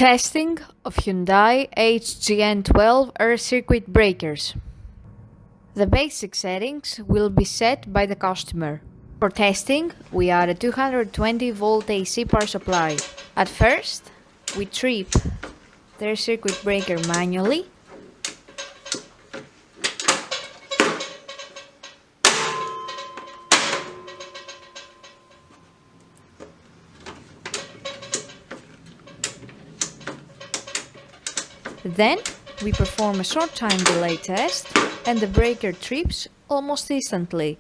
Testing of Hyundai HGN12 air circuit breakers. The basic settings will be set by the customer. For testing, we add a 220 volt AC power supply. At first, we trip the air circuit breaker manually. Then, we perform a short time delay test and the breaker trips almost instantly.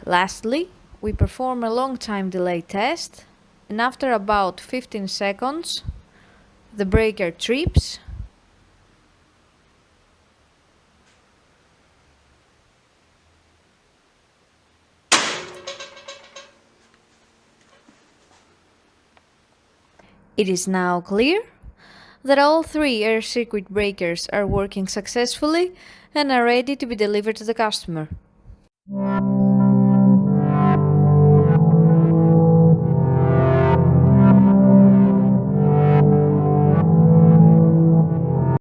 Lastly, we perform a long time delay test, and after about 15 seconds, the breaker trips It is now clear that all three air circuit breakers are working successfully and are ready to be delivered to the customer.